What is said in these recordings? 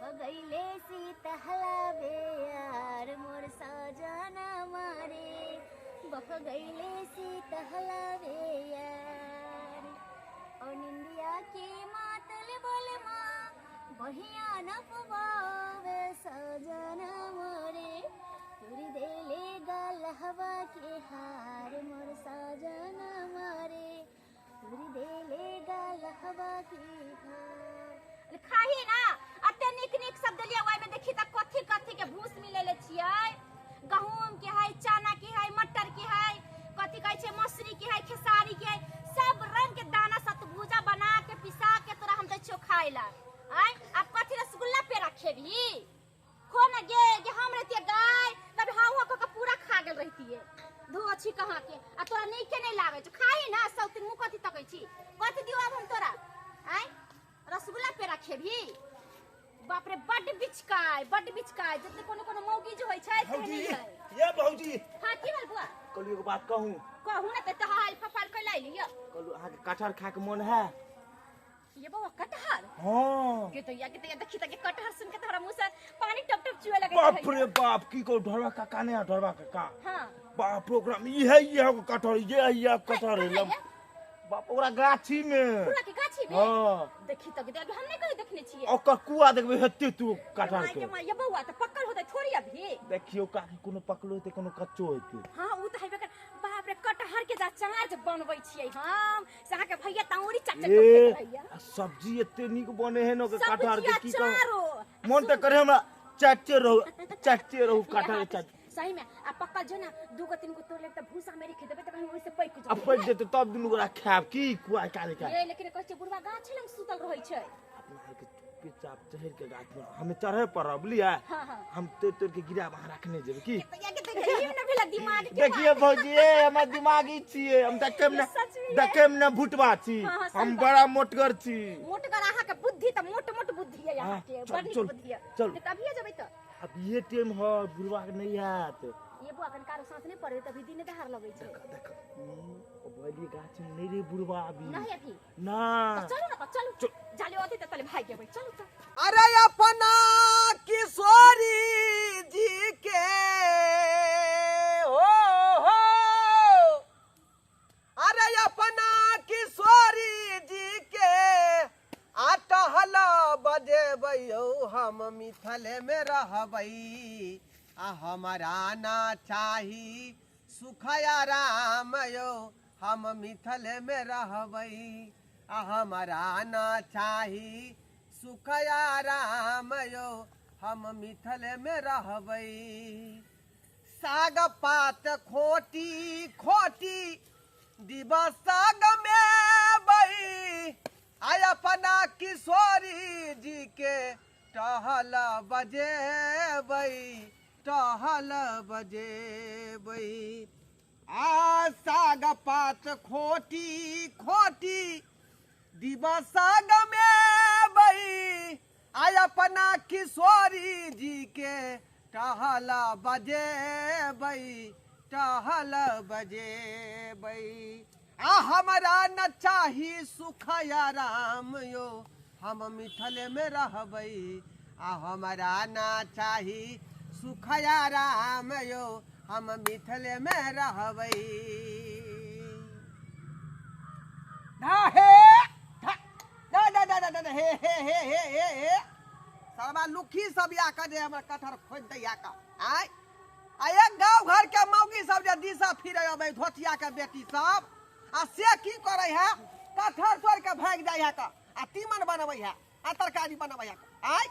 बह गईले शीतहला बेयार मोर सजना मारे बह गईले शीतहला बेयार और निंदिया के मातल बोल माँ बहिया न पवावे सजना मोरे तुरी देले गलहवा के हार मोर सजना मारे तुरी देले गलहवा के हार खाही ना अते निक निक सब दलिया वाई में देखी त कथि कथि के भूस मिलेले छियै गहूम के है चना के है मटर के है कथि कहै छै मसूरी के है खेसारी के है सब रंग के दाना सतभुजा बना के पिसा के तोरा हम दै छियो खाइला आय अब कथि रसगुल्ला पे रखेबी कोन गे जे हम रहतिए गाय तब हाउ को पूरा खा गेल रहतिए धो अछि कहां के आ तोरा नहीं के नहीं लागे छ खाई ना सब दिन मुंह कथि तकै छी कथि दियो अब हम तोरा आय रसगुल्ला पे रखेबी बाप रे बड बिचकाय जते कोनो मौगी जो होय छै से नहीं है ये भौजी हां की बोल बुआ कलु एगो बात कहूं ना त हाल फफाल क लाई लियो कलु आहा के कटहर खाए के मन है ये बाबा कटहर हां के तो देखी त के कटहर सुन के तोरा मुंह से पानी टप टप चुए लगे बाप रे बाप की को ढोरवा काका ने ढोरवा काका हां बाप प्रोग्राम ये कटहर ये कटहर है बाप ओरा गाछी में पूरा के गाछी में हां देखी त अभी हम नहीं कहीं देखने छिए ओकर कुआ देखबे हेते तू कटहर के ये बउआ त पक्कल होते थोड़ी अभी देखियो काकी कोनो पकलो होते कोनो कच्चो होते हां उ त हेबे कर बाप रे कटहर के अचार जे बनबै छियै हम से अहाँ के भैया तौरी चटचट के भैया सब्जी एते निक बने है न के कटहर के की कहो मन त करे हमरा चाटते रहू कटहर चाट सही में आ पक्का जो ना दूगो तीन गो तोड़ ले त भूसा मेरे खेत में त कहीं ओइसे पैक जो अब पैक देते तब दुनु गोरा खाब की कुआ काले का ये लेकिन कहै छै बुढ़वा गाछ लंग सुतल रहै छै अपना के पेचाप चढ़ के गाछ में हमें चढ़े पड़ब लिया हां हां हम तोड़ के गिरा वहां रखने जेब की दिमाग के देखिए भौजी हमर दिमागी छिए हम देखेम ना भुटवा छी हम बड़ा मोटगर छी मोटगर अहाँ के बुद्धि त मोट बुद्धि है अहाँ के बड़ निक बुद्धि है तभिए जेबै त अब ये टाइम हो बुढ़वा के नहीं आत ये बुआ कन कारो सांस नहीं पड़े तभी दिन दहार लगे छै देख ओ बड़ी गाछ में नहीं रे बुढ़वा अभी नहीं अभी ना चलो ना चलो जाले होते त तले भाग जेबै चलो त अरे अपना किशोरी जी के हो अरे अपना किशोरी जी के आटहल बजेबै हम मिथिले में रहबै आ हमारा ना चाही सुखया राम यो हम मिथिले में रहबै आ हमारा ना चाही सुखया राम यो हम मिथिले में रहबै साग पात खोटी खोटी दिवस साग में बही आय अपना किशोरी जी के टहल बजेबै आ साग पात खोटी खोटी दिवस साग में बही आय अपना किशोरी जी के टहल बजेबै आ हमरा न चाही सुखया राम यो हम मिथिले में रहबै आ हमरा न चाही सुखया राम यो हम मिथिले में रहबै हे सरबा लुखी सब या के जे हमर कटहर खोद दैया का आय आ एक गांव घर के मौगी सब जे दिशा फिरे अबै धोतिया के बेटी सब आ से की करे है कटहर तोड़ के भाग जाय है का आ तीमन बनबै है आ तरकारी बनबै है आय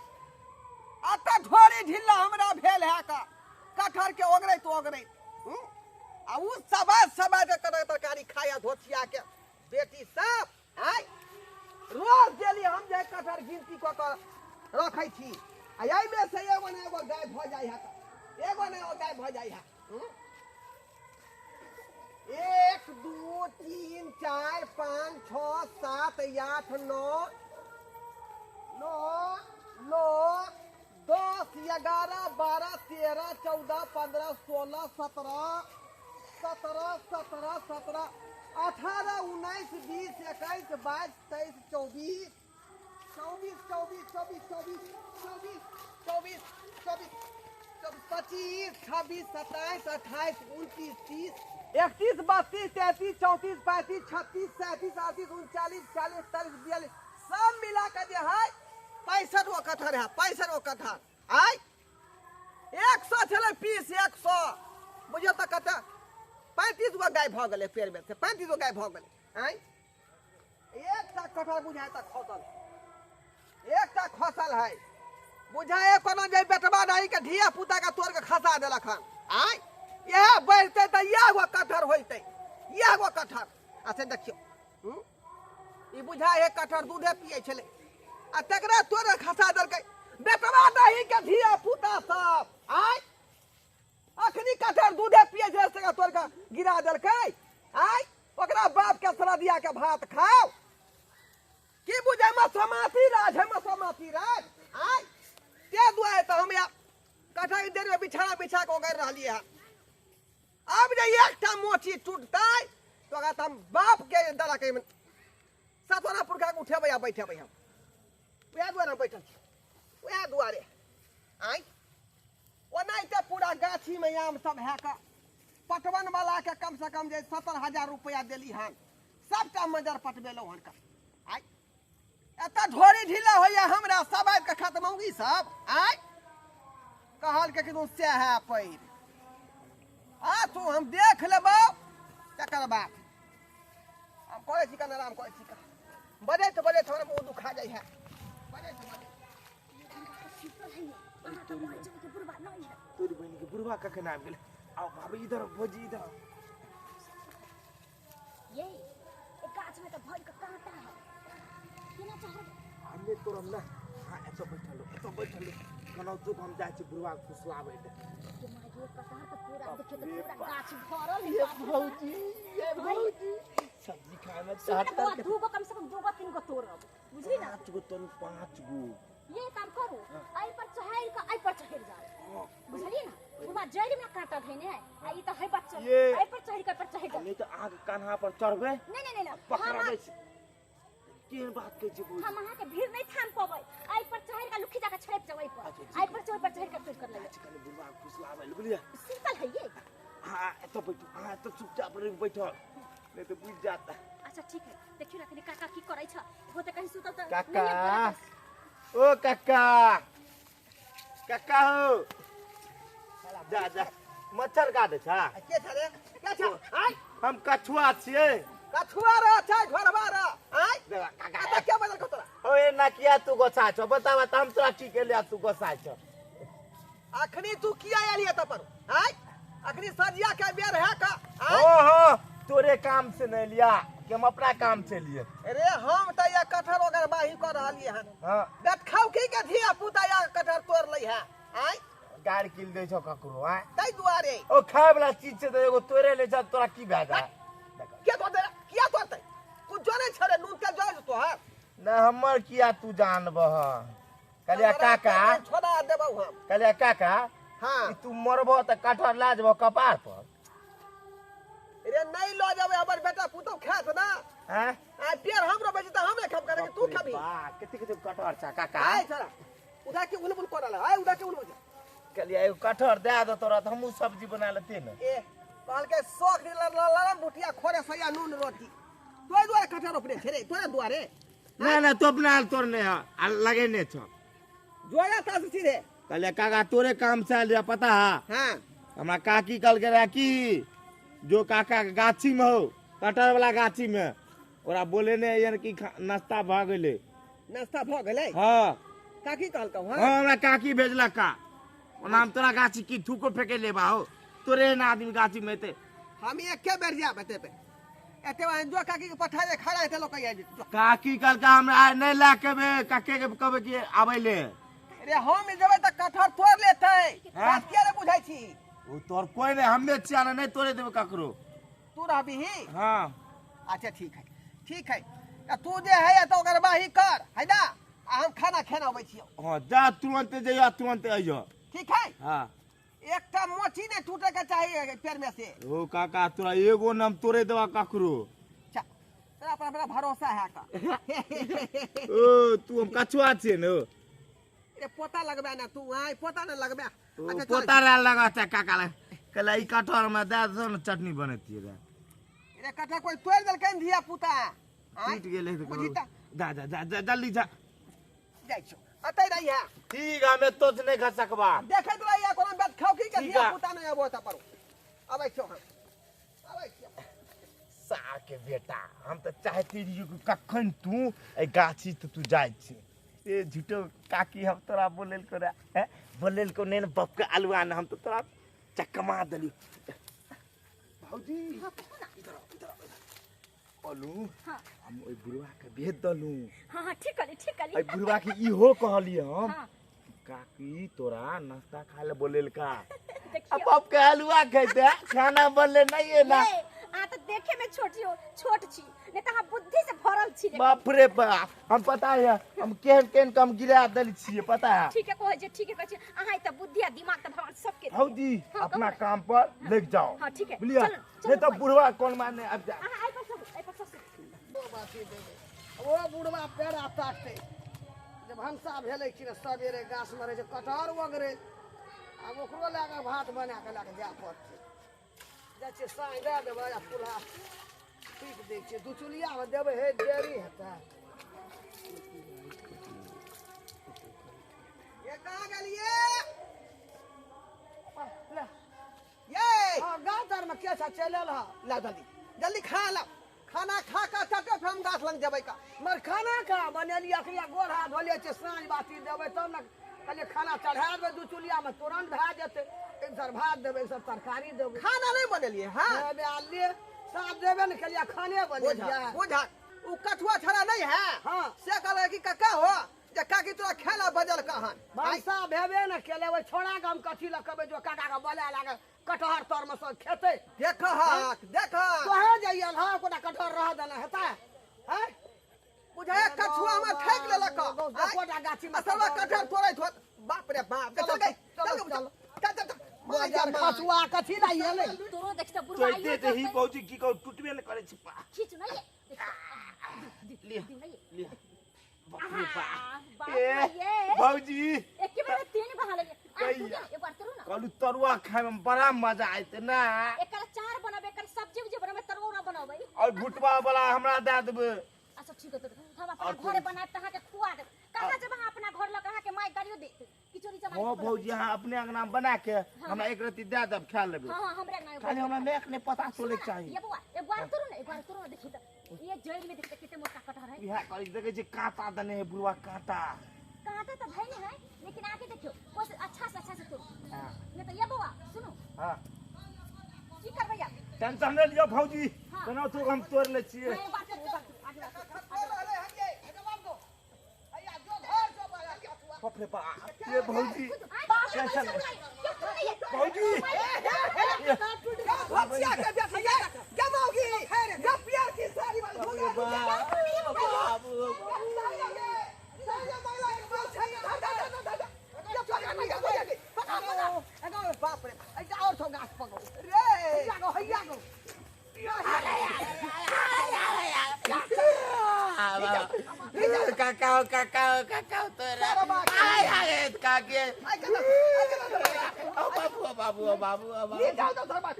आ त ढोरी ढिल्ला हमरा भेल है का कटहर के ओगरै आ उ सबा के तरकारी खाया धोतिया के बेटी सब आय रोज डेली हम जे कटहर गिनती क के रखै छी आ एहि में से एगो ने एगो गाय भ जाय है एगो ने एगो गाय भ जाय है 1 2 3 4 5 6 7 8 9 10 11 12 13 14 15 16 17 18 19 20 21 22 23 24 24 24 24 24 25, 26, 27, 28, 29, 30, 31, 32, 33, 34, 35, 36, 37, 38, 39, 40, 41, 42 सब मिला के जे है 65 गो कटहर है। 65 गो कटहर आय 100 चले पीस 100 बुझियो तो कते 35 गो गाय भ गेले पेड़ में से 35 गो गाय भ गेले आय एकटा कटहर बुझाय तक खसल एकटा खसल है बुझाए कोनो जे बेटवा नहीं के धिया पुता के तोड़ के खसा देलक हन आय यह बढ़ते त यह गो कटहर होइते यह गो कटहर अच्छा देखियो ई बुझाए एक कटहर दूधे पिए छले आ तकरा तोड़ खसा देलकै बेटवा नहीं के धिया पुता सब आय अखनी कटहर दूधे पिए छले से तोड़ के गिरा देलकै आय ओकरा बाप के सरदिया के भात खाओ की बुझे मसमाती राज है मसमाती राज आय ते दुआए तो हम कटहर की देर में बिछाना बिछा के उगैर रहलिए है अब जे एकटा मोची टूटतै तो अगर हम बाप के दरा के सतोना पुरखा के उठेबै आ बैठेबै हम वएह दुआरे बैठल छी वएह दुआरे आय ओनाहिते पूरा गाछी में आम सब है का पटवन वाला के कम से कम जे 70,000 रुपया देली हन सबटा मजर पटबेलौ हन का आय एत झोरी ढीला होइया हमरा सब आबि के खत्मौगी सब आय कहल के किदु से है पैर आ तू हम देख लेबौ तकर बाद हम कहै छी कन आराम कहै छी का बड़े तो हमरा मुंह दुखा जाय है बड़े तो तोरी बहन के बुढ़वा कखन आबि गेलै आओ भाभी इधर भोजी इधर ये एक गाछ में तो भर के कांटा है केना चाहे हमने तोरम ना हां एतो बैठल कनो तो हम जाय छी बुढ़वा के फुसलाबै दे के मागे कटहर तो पूरा देखे तो पूरा गाछ भरल है ये भौजी सब्जी खाए में चाहत चाहत दू गो कम से कम 2 गो 3 गो तोड़ब बुझली ना 5 गो तोड़ 5 गो ये काम करू आई पर चढ़ के आई पर चढ़ जाओ बुझली ना उमा जड़ में काटा धइने है आ ई त है बच्चा आई पर चढ़ के पर चढ़ जाओ नहीं तो आग कान्हा पर चढ़बे नहीं पकड़ाबे केन बात कहै छी हम अहाँ के भीड़ नहीं थाम पबै आई पर चढ़ के लुखी जाके छड़प जाओ आई पर चढ़ के टूट कर ले कने बुढ़वा फुसलाबै बुझलिए सिंपल है ये हां एतो बैठो हां तो चुपचाप रह बैठो नहीं तो बुझ जाता अच्छा ठीक है देखियो ना कनी काका की करै छ वो त कहीं सुतल त काका ओ काका काका हो जा मच्छर काटे छा के छ रे के छ आय हम कछुआ छियै कछुआ रे छै घरबा रे आय देवा काका आता के बदल को तोरा ओ ए नकिया तू गोसा छ बतावा त हम तोरा की केलिया तू गोसा छ अखनी तू किया आलिए त पर आय अखनी सजिया के बेर है का आय हो तोरे काम से नहीं लिया कि हम अपना काम से लिए अरे हम त या कटहर वगैरह बाही कर रहलिए हन हां गट खाऊ की के धिया पुता या कटहर तोड़ लै है आय गाड़ किल दे छ ककरो हां तै दुआरे ओ खाए वाला चीज से तो एगो तोरे ले जा तोरा की भए जा के तो दे किया तोड़तै कुछ जाने छरे नून के जोर तोहर ना हमर किया तू जानबह कहलिया काका छोड़ा देबौ हम कहलिया काका हां तू मरबो त कटहर ला जबो कपार पर रे नहीं लो जाबे हमर बेटा पुतो खात ना हैं आ पेड़ हमरो बेची त हमे खब करे तू खबी वाह कितने कटहर छ काका आय छरा उधा के उलबुल करल आय उधा के उलबुल कहलिया एगो कटहर दे दो तोरा त हमहू सब्जी बना लेते न ए कहल के शौक ललन बुटिया खोरे सया नून रोटी तोय दुआरे कटहर रोपने छरे तोरे दुआरे ना तो अपना तोर ने लगे ने छ जोया ता सीधे कहलिया काका तोरे काम से आलिया पता है हां हमरा काकी कल के रहा की जो काका के गाछी में हो कटहर वाला गाछी में ओरा बोले ने यार की नाश्ता भ गेले नाश्ता भ गेले हां काकी कहल कहू हां हमरा काकी भेजला का ओना हम तोरा गाछी की थूको फेके लेबा हो तोरे ना आदमी गाछी में ते हम एके बेर जा बते पे एते जो काकी के पठा दे खड़ा है लोग कहिया काकी कल का हमरा नहीं ला के काके के कहबे कि आबै ले रे हम जेबै त कटहर तोड़ लेतै बात के रे बुझाई छी ओ तोर कोई नहीं हमें चाना नहीं तोरे देबे ककरो तू रहबी हां अच्छा ठीक है तू जे है तो ओकर बाही कर है ना हम खाना खेना छियो हां जा तुरंत जइया तुरंत आइयो ठीक है हां एकटा मोची ने टूटे के चाहिए पेड़ में से ओ काका तोरा एगो नाम तोरे देवा ककरो तेरा पर बड़ा भरोसा है का ओ तू हम कछुआ छे न रे पोता लगबे ना तू आय पोता न लगबे अच्छा, चल। पोता रहा लगा था काका कहला ई कटहर में दे दो ना चटनी बनती रे रे कटहर कोई तोड़ देलकै न धिया पुता टूट गेले तो बुझी ता जा जा जा जा जल्दी जा जाइ छौ अतै रही है ठीक है मैं तो नहीं खा सकबा देखैत रही है कोनो बात खाओ की के ठीक धिया है। पुता नहीं अबो त परो अबै छौ हम अबै छौ सार के बेटा हम तो चाहती रही कि कखन तू ए गाछी तो तू जाय छी ए झूठो काकी हम तोरा बोलेल को रे हैं बोलेल को ने बाप के अलुआ न हम तो तोरा चकमा दली भौजी इधर बोलू हाँ हम ओइ बुढ़वा के भेज दलू हाँ हाँ ठीक कली ओइ बुढ़वा के इहो कहलिए हम हाँ काकी तोरा नाश्ता खाए ले बोलेल का अब देखियो बाप के अलुआ खैते खाना बनले नहीं है ना ए, आ तो देखे में छोट छी नहीं तो हम बुद्धि से भरल छी बाप रे बाप हम पता है हम केहन केहन कम गिरा दल छिए पता है ठीक है कहै छै अहाँ त बुद्धि आ दिमाग त भगवान सबके देने। भौजी हाँ, अपना कहू। काम पर लग जाओ हाँ, ठीक है। बुझलिए चलो, चलो, नहीं तो भाई। बुढ़वा कौन मारने अब जा अहाँ आई पर सब बाती देबे ओ बुढ़वा पेड़ा ताकते जब हमसा भेलै कि सबेरे गाछ मरे जे कटहर वगरे अब ओकरो लागे भात बना के लागे जा पड़तै जाइ छै साँझ दे देबै आ पुला पीट दै छियै दू चुलिया में देबै हे देरी हेतै ये कहाँ गेलिए ये हाँ गाँव तर में के छ चलल ह ला जल्दी जल्दी खा ला खाना खा का चटे फिर हम गाछ लग जेबै का मर खाना का बनेली अखरिया गोड़ हाथ धोलिए छै साँझ बाती देबै तब न कहलिए खाना चढ़ा देबै दू चुलिया में तुरंत भए जेतै एक सर भात देबै एक सर तरकारी देबै खाना नहीं बनेलिए हाँ आलिए साथ देबै न कहलिए खाने बने बुझा उ कठुआ छड़ा नहीं है हाँ से कहले कि कक्का हो जे काकी तोरा खेला बजल कहन भाषा भेबे न केले ओइ छोड़ा के हम कथी ल कहबै जो काका के बोले लागे कटहर तर में सब खेते देख तोहे जइयल हां कोना कटहर रह देना हेता हैं बुझाय कछुआ में ठेक लेलक कोटा गाछी में सब कटहर तोड़ैत होत बाप रे बाप चल चल बाजार कछुआ कथी लाई एले तोरो देख त बुढ़वा तो इते ही भौजी की कहू टूटबे न करे छी खींच नहीं ले ले बाप रे बाप ये ए भौजी एक के बार तीन बहा ले कैया। एक बार करू ना कहलू तरुआ खाए में बड़ा मजा आते ना एकर चार बनाबे एकर सब्जी उब्जी बनाबे तरुआ बनाबे और भुटवा वाला हमरा दे देबे अच्छा ठीक है तो हम अपना घरे बनाए तहां के खुआ दे कहां जब हम अपना घर ल कहां के माई गाड़ियो दे किचोरी जमा हो भौजी हाँ अपने अंगना में बना के हमरा एक रति दे देब खा लेबे हां हमरे ना खाली हमरा नेक ने पता चले चाहिए ये बुआ एक बार करू ना देखी तो ये जड़ में देखते कितने मोटा कटहर है बिहा करी देखे छी कांटा दने है बुढ़वा कांटा कांटा तो है नहीं है लेकिन आगे देखियो कुछ अच्छा से तो हां नहीं तो ये बुआ सुनो हां की करबै आप टेंशन नहीं लियो भौजी हाँ। केना तो हम तोड़ ले छिए मैं बात कर आगे बाप रे बाप ये भौजी टेंशन भौजी भसिया के देखिए जमाओगी गपिया की सारी बात हो गई बाबू बाप रे ऐसा और तो गाछ पकड़ो रे जागो हैया गो काका तोरा आय आय काके बाबू ये जाओ तो धर बात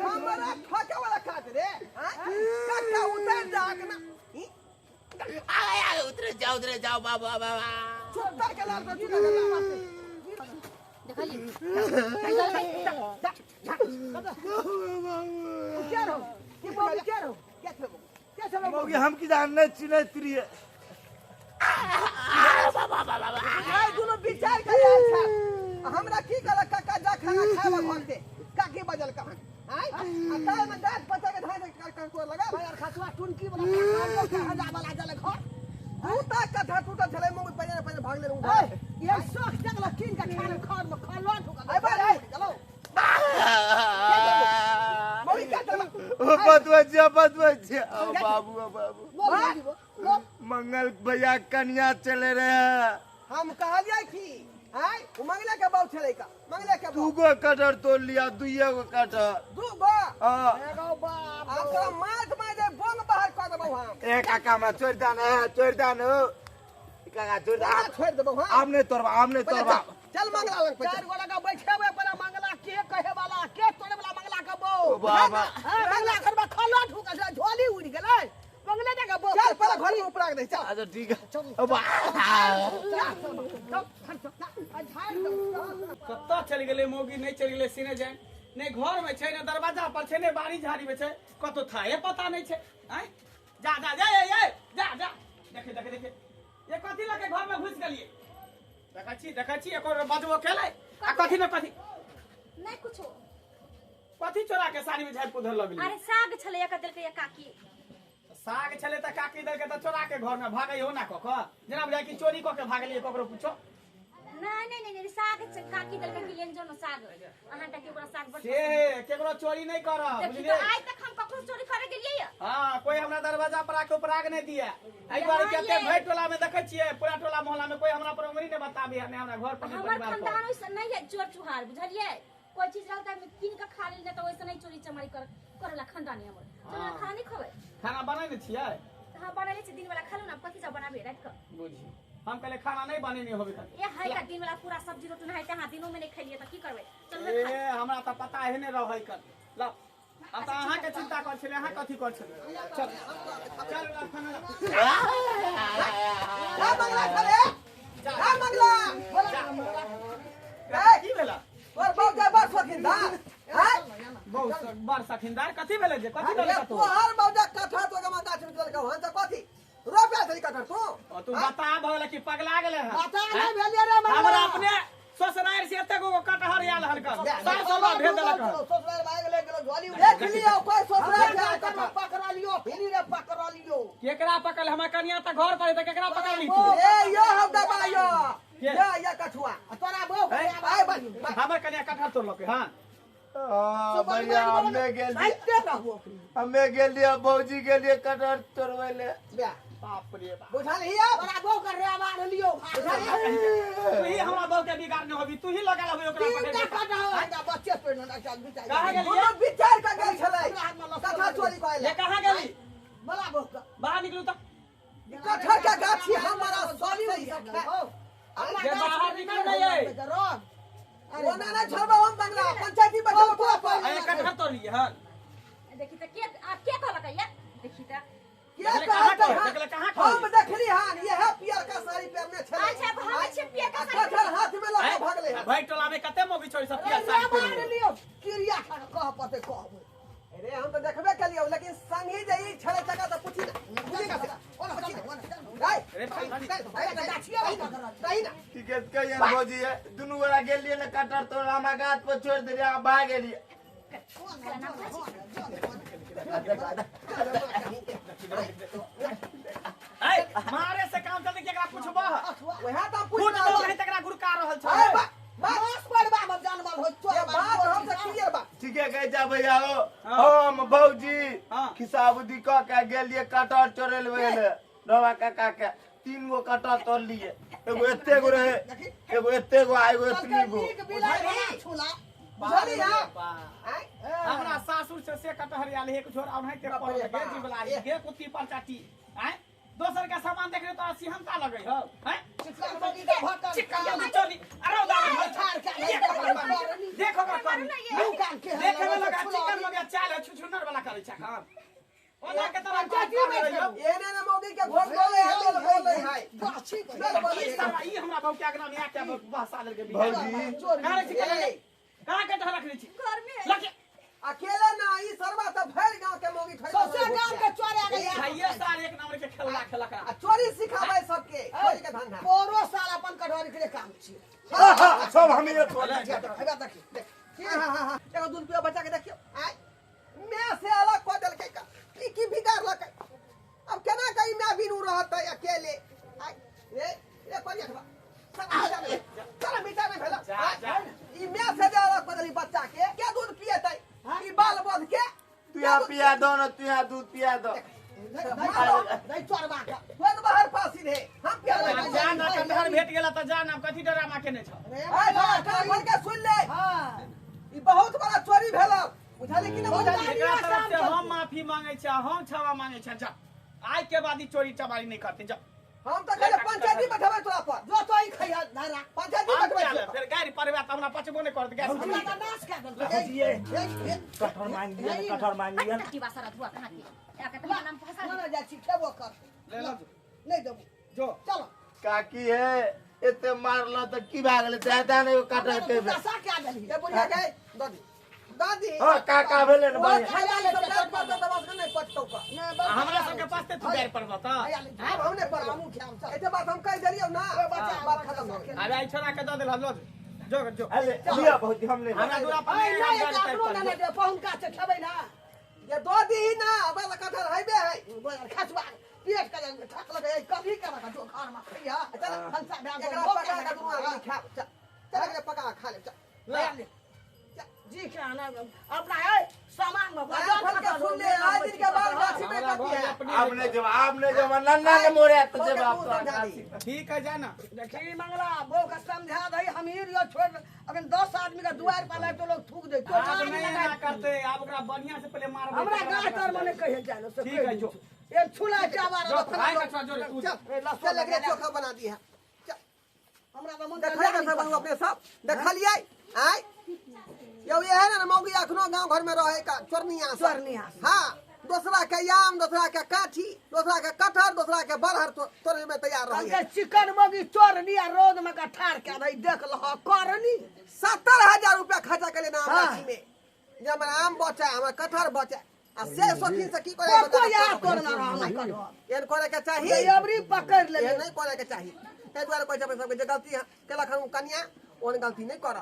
हमारा ठोके वाला खात रे काका उतर जाग ना आय उतर जाओ बाबू चुप के लाल को चुका के लाल देखली क्या रो कि बोल क्या रो क्या चलो मौगी हम की जानने चिने त्रिय आय दोनों विचार कर अच्छा हमरा की कल काका जा खाना खावा घर दे काकी बजल कहां आय अकाल में दांत पता के धान कर को लगा भाई यार खसवा टुनकी वाला का हजार वाला जल घर टूटा कथा टूटा चले मुंह पे भाग ले रहूं ये शौक जगला किन का खाना खार में खा लो ठोका आय भाई चलो मौली क्या चला बतवा बाबू मंगल भैया कन्या चले रहे हम कहलिए कि हाय मंगले के बाऊ चले का मंगले के बाऊ दूगो कटर तोड़ लिया दुइये गो कटर दूगो हां एगो बाप आपका माथ में जे बोंग बाहर कर देबो हम एक काका में चोर दान काका छोड़ दे छोड़ देबो हां आम नहीं तोड़बा चल मंगला लग पे चार गोला का बैठेबे पर मंगला के कहे वाला के तोड़े वाला मंगला का बो बाबा मंगला घर में खलो ठुक से झोली उड़ गेलै मंगले जगह बो चल पहले घर में ऊपर रख दे चल अच्छा ठीक है कत्ता चल गेलै मौगी नहीं चल गेलै सिने जाय नहीं घर में छै ने दरवाजा पर छै ने बाड़ी झाड़ी में छै कतो थाए पता नहीं छै आय जा जा जा जा जा देखे देखे देखे ये कथी लगे घर में घुस गेलिए देखा छी एको बजबो केलै आ कथी न कथी नहीं कुछो कथी चोरा के साड़ी में झाड़ पुधर लगली अरे साग छले एक दिल के काकी साग छले त काकी दल के त चोरा के घर में भागै हो ना कक जना बुझाय कि चोरी क के भागलिए ककरो पूछो नहीं साग काकी दल के लेन जो न साग अहां त केकरो साग बट से केकरो चोरी नहीं कर बुझलिए आज तक हम ककरो चोरी करे गेलिए हां कोई हमरा दरवाजा पर आके उपराग नहीं दिया एई बार केते भई टोला में देखै छियै पूरा टोला मोहल्ला में कोई हमरा पर उंगली नहीं बताबी है हमरा घर पर हमर खानदान ओइसे नहीं है चोर चुहार बुझलिए कोई चीज रहता है किन के खा लेल त ओइसे नहीं चोरी चमारी करला खानदानी हमर चला खाना नहीं खबै खाना बनै न छियै हां बनाले छ दिन वाला खालू ना कथि सब बनाबे रात क बुझी हम कहले खाना नहीं बनेने होबे ए हाय का दिन वाला पूरा सब्जी रोटी नहीं है दिनों में नहीं खैलिए त की करबै चल ए हमरा त पता है ने रहै कर ल अब त अहाँ के चिंता कर छले अहाँ कथि कर छले चल चल खाना जा मंगला खले जा मंगला ए की भेला और बहुत जा बस वकिंदार हैं बहुत बार सखिंदार कथि भेले जे कथि भेले तू हर मौजा कथा तो गमा गाछ में चल के हन त कथि रुपया से कटर तू बता भले कि पगला गेले है बता नहीं भेलिए रे हमरा अपने ससुराल से एते गो कटहर आयल हन का 700 बा भेज देलक ससुराल भाग ले गेलो झोली देख लियो कोई ससुराल के कर पकड़ा लियो फिरी रे पकड़ा लियो केकरा पकड़ हमरा कनिया त घर पर त केकरा पकड़ ली ए यो हम दबायो ये कछुआ तोरा बो आय बन हमर कनिया कटहर तोड़लक हां भैया हमें गेलिए भौजी गेलिए कटहर तोड़वे ले बाप रे बाप बुझल हिया तोरा बो कर रे मार लियो तू ही हमरा बहू के बिगाड़ने होबी तू ही लगा लबी ओकरा पकड़ बच्चे पे न चल बिचार कहां गेली कोनो विचार का गेल छलै कथा चोरी कइले ये कहां गेली मला बो बाहर निकलू त कटहर का गाछी हमारा सोली हो ये बाहर निकल नहीं ओना ना छोड़बा हम बंगला पंचायती बचाओ को अरे कटहर तोड़ लिए हां देखि त के आप के कहलक या देखि त हम देखली हां ये है पियर का साड़ी पहनने छले अच्छा हम छे पियर का साड़ी कटहर हाथ में लगा भागले भाई टोला में कते मोगी छोड़ी सब पिया साड़ी पहन लियो किरिया कह पते कहबो अरे हम तो देखबे कलियो लेकिन संगी जई छले जगह तो पूछी ना अरे ठीक है कहिए भौजी है दुनू गोरा गेलिए ना कटहर तोड़ हमरा गाछ पर छोड़ देलिए आ भाग गेलिए मारे से काम चलते केकरा पूछबा ओहा त पूछ फूट दो नहीं तकरा गुरका रहल छ बस पर बा जानवर हो चोर बात हम से क्लियर बा ठीक है कह जा भैया हो हम भौजी खिसाबुदी क के गेलिए कटहर चोरेलवे ले रवा काका के 3 गो कटहर तोड़ लिए एगो एते गो रहे एगो एते गो आ एगो इतनी गो छुला बुझली हां हमरा सासुर से कटहर आले एक छोर और है तेरा पर लगे जी बला के कुत्ती पर चाटी हैं दोसर का सामान देख रहे तो सिहनता लगे हो हैं चिकन की चोली अरे उधर ठार के देखो कर मुंह कान के देखे में लगा चिकन लगा चाल छुछुनर वाला करे छ काम ओना के तरह चाटी एने ना मोगी के घोट बोले है बोले है गाछी ई हमरा बहु के अगना में आके भाषा लगे भौजी काहे चिकन कहां के रख ली छी घर में लगे अकेले ना ई सरवा त भर गांव के मोगी खरीद सबसे गांव के चोरे आ गई भैया साल एक नंबर के खेला खेला का चोरी सिखावे सबके चोरी के धंधा पोरो साल अपन कटोरी के काम छी सब हमें ये तोड़ हेबा देखी हां एगो दूध पियो बच्चा के देखियो आय मैं से अलग को दल के की बिगाड़ लके अब केना कहीं मैं बिनु रहत है अकेले आय ए कोनिया चल मीठा में भेला ई मैं से अलग को दली बच्चा के क्या दूध पिएतै ई बाल बोध के तू यहाँ पिया दो ना तू यहाँ दूध पिया दो नहीं चोरबा का तू बाहर पासी रे हम पिया जान कटहर भेट गेला त जान अब कथि डरामा केने छ बोल के सुन ले हां ई बहुत बड़ा चोरी भेला बुझाली कि ना बुझाली एकरा तरफ से हम माफी मांगे छ हम क्षमा मांगे छ जा आज के बाद ई चोरी चमारी नहीं करते जा हम तो कहले पंचायती अरे पंचायती हम बटवा क्या ले? फिर गाड़ी परवा त हमरा पचबो नहीं करत गैस हमरा का नाश कर दल भौजी कटहर मांग लिया कटहर मांग लिया की बासरा धुआ कहां के या के नाम फसा ना जा छी खेबो कर ले लो नहीं देबो जो चलो काकी है एते मारला त की भा गेलै दादा ने कटहर के पैसा क्या दली ए बुढ़िया गए दादी दादी हां काका भेले न भाई खाया ले सब पर तो बस नहीं पटतो का हमरा सब के पास ते तू गाड़ी परवा त हमने पर हमू ख्याल से एते बात हम कह दलियो ना बात खत्म हो गया अरे आई छोरा के दे हम लो जो जो अरे लिया भौजी हमने हमरा दूरा पर अरे नहीं नहीं गाड़ी काटलो ना दे पहुंच का से खेबै ना ये दो दी ना अब कटहर हइबे है खसवा पेट का ठक लगे कभी का का जो खान में खइया चल हंसा डाल एकरा पका का दूर खा चल एकरा पका खा ले चल ले ले जी क्या ना अपना है सामान में फल के सुन ले आज दिन के बाद गाछी में कटी है आपने जब नन्ना के मोरे तो जवाब ठीक है जाना देखी मंगला वो का समझा दई अमीर यो छोड़ अगर 10 आदमी का दुआर पर लाए तो लोग थूक दे तो आप नहीं ना करते आप ओकरा बढ़िया से पहले मार हमरा गाछ तर मने कहे जानो से ठीक है जो ये छुला चावार जो भाई का जो तू चल लगे चोखा बना दी है हमरा तो मन देखै ना सब अपने सब देखलिए आय यो ये है ना मौगी अखनो गांव घर में रहे का चोरनिया हां दूसरा के याम दूसरा के काठी दूसरा के कटहर दूसरा के बरहर तोरे में तैयार रही है चिकन मौगी चोरनिया रोड में का ठार के दई देख लह करनी 70000 रुपया खर्चा करे ना गाछी में जे हमरा आम बचा हमरा कटहर बचा आ से सोखी से की करे को याद करना रहना एन करे के चाहिए ये अबरी पकड़ ले नहीं करे के चाहिए ते द्वारा कोई सब के गलती है केला खाऊ कन्या ओन गलती नहीं कर